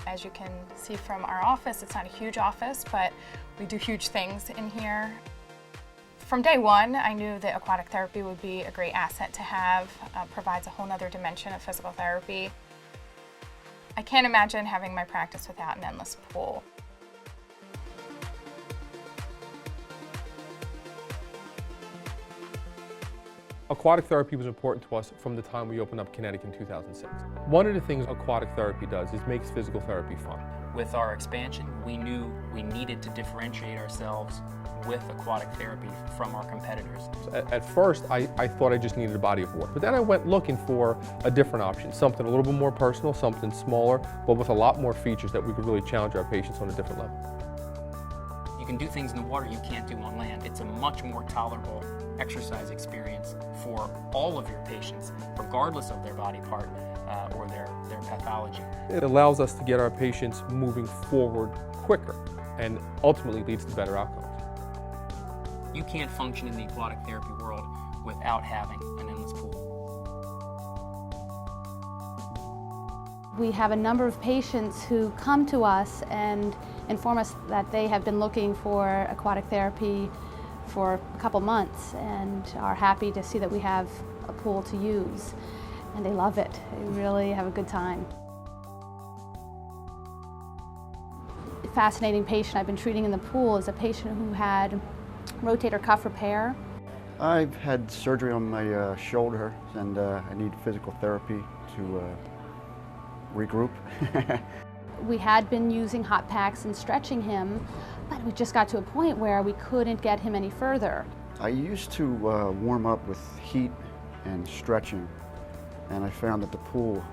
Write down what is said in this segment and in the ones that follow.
As you can see from our office, it's not a huge office, but we do huge things in here. From day one, I knew that aquatic therapy would be a great asset to have, provides a whole nother dimension of physical therapy. I can't imagine having my practice without an endless pool. Aquatic therapy was important to us from the time we opened up Kinetic in 2006. One of the things aquatic therapy does is makes physical therapy fun. With our expansion, we knew we needed to differentiate ourselves with aquatic therapy from our competitors. At first, I thought I just needed a body of water, but then I went looking for a different option, something a little bit more personal, something smaller, but with a lot more features that we could really challenge our patients on a different level. You can do things in the water you can't do on land. It's a much more tolerable exercise experience for all of your patients, regardless of their body part or their pathology. It allows us to get our patients moving forward quicker and ultimately leads to better outcomes. You can't function in the aquatic therapy world without having an endless pool. We have a number of patients who come to us and inform us that they have been looking for aquatic therapy for a couple months and are happy to see that we have a pool to use. And they love it. They really have a good time. A fascinating patient I've been treating in the pool is a patient who had rotator cuff repair. I've had surgery on my shoulder and I need physical therapy to regroup. We had been using hot packs and stretching him, but we just got to a point where we couldn't get him any further. I used to warm up with heat and stretching, and I found that the pool,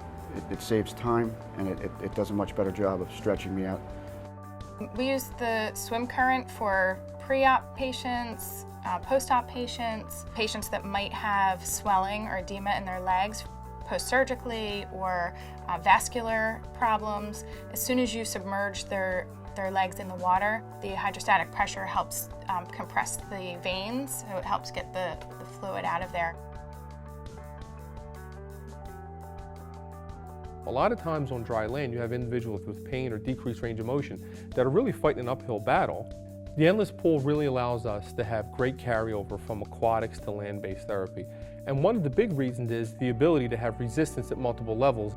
it saves time and it does a much better job of stretching me out. We use the swim current for pre-op patients, post-op patients, patients that might have swelling or edema in their legs post-surgically or vascular problems. As soon as you submerge their legs in the water, the hydrostatic pressure helps compress the veins, so it helps get the fluid out of there. A lot of times on dry land, you have individuals with pain or decreased range of motion that are really fighting an uphill battle. The endless pool really allows us to have great carryover from aquatics to land-based therapy. And one of the big reasons is the ability to have resistance at multiple levels.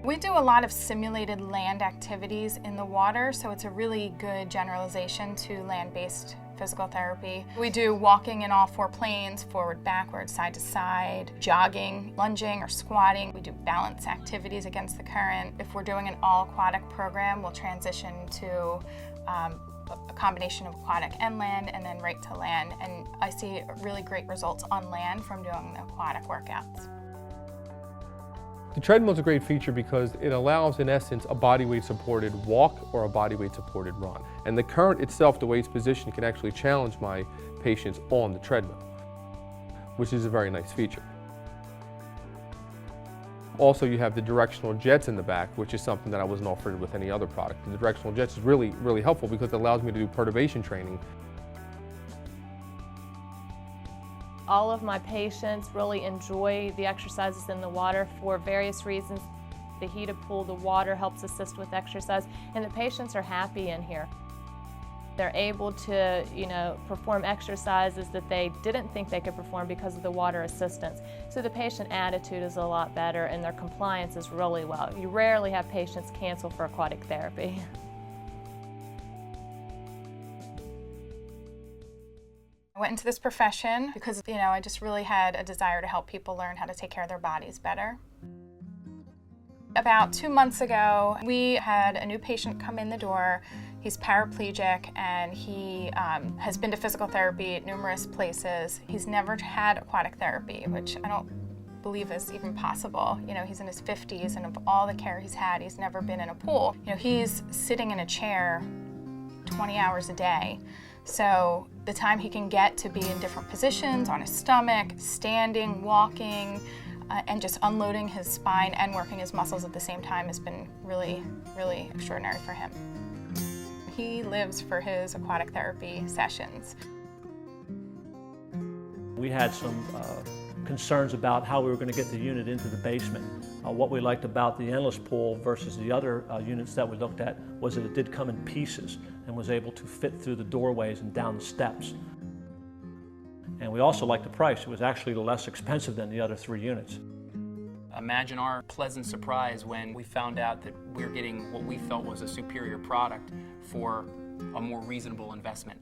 We do a lot of simulated land activities in the water, so it's a really good generalization to land-based physical therapy. We do walking in all four planes, forward, backward, side to side, jogging, lunging, or squatting. We do balance activities against the current. If we're doing an all-aquatic program, we'll transition to a combination of aquatic and land, and then right to land. And I see really great results on land from doing the aquatic workouts. The treadmill is a great feature because it allows, in essence, a body weight supported walk or a body weight supported run. And the current itself, the way it's positioned, can actually challenge my patients on the treadmill, which is a very nice feature. Also, you have the directional jets in the back, which is something that I wasn't offered with any other product. The directional jets is really, really helpful because it allows me to do perturbation training. All of my patients really enjoy the exercises in the water for various reasons. The heated pool, the water helps assist with exercise, and the patients are happy in here. They're able to, perform exercises that they didn't think they could perform because of the water assistance. So the patient attitude is a lot better and their compliance is really well. You rarely have patients cancel for aquatic therapy. I went into this profession because, I just really had a desire to help people learn how to take care of their bodies better. About 2 months ago, we had a new patient come in the door. He's paraplegic and he has been to physical therapy at numerous places. He's never had aquatic therapy, which I don't believe is even possible. He's in his 50s and of all the care he's had, he's never been in a pool. He's sitting in a chair 20 hours a day. So the time he can get to be in different positions, on his stomach, standing, walking, and just unloading his spine and working his muscles at the same time has been really, really extraordinary for him. He lives for his aquatic therapy sessions. We had some concerns about how we were going to get the unit into the basement. What we liked about the endless pool versus the other units that we looked at was that it did come in pieces and was able to fit through the doorways and down the steps. And we also liked the price. It was actually less expensive than the other 3 units. Imagine our pleasant surprise when we found out that we're getting what we felt was a superior product for a more reasonable investment.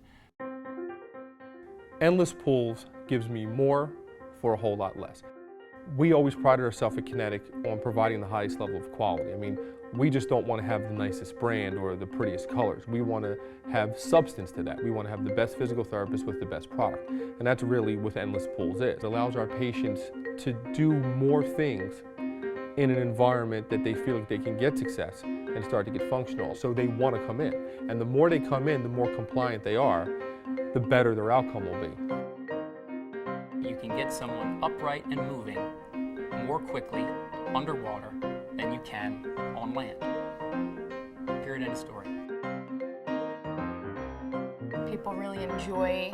Endless pools gives me more for a whole lot less. We always prided ourselves at Kinetic on providing the highest level of quality. I mean, we just don't want to have the nicest brand or the prettiest colors. We want to have substance to that. We want to have the best physical therapist with the best product. And that's really what Endless Pools is. It allows our patients to do more things in an environment that they feel like they can get success and start to get functional. So they want to come in. And the more they come in, the more compliant they are, the better their outcome will be. You can get someone upright and moving more quickly underwater than you can on land. Period, end of story. People really enjoy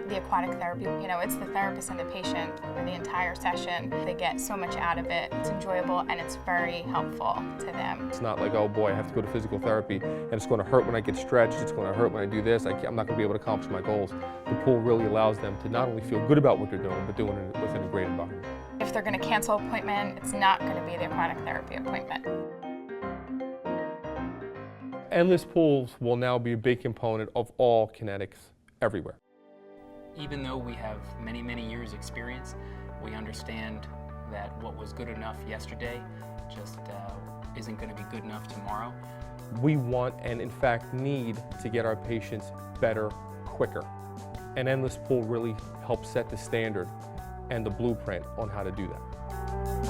the aquatic therapy. You know, it's the therapist and the patient for the entire session. They get so much out of it. It's enjoyable and it's very helpful to them. It's not like, oh boy, I have to go to physical therapy and it's going to hurt when I get stretched, it's going to hurt when I do this, I'm not going to be able to accomplish my goals. The pool really allows them to not only feel good about what they're doing, but doing it within a great environment. If they're going to cancel an appointment, it's not going to be the aquatic therapy appointment. Endless pools will now be a big component of all Kinetics everywhere. Even though we have many, many years experience, we understand that what was good enough yesterday just isn't going to be good enough tomorrow. We want and in fact need to get our patients better quicker. And Endless Pool really helps set the standard and the blueprint on how to do that.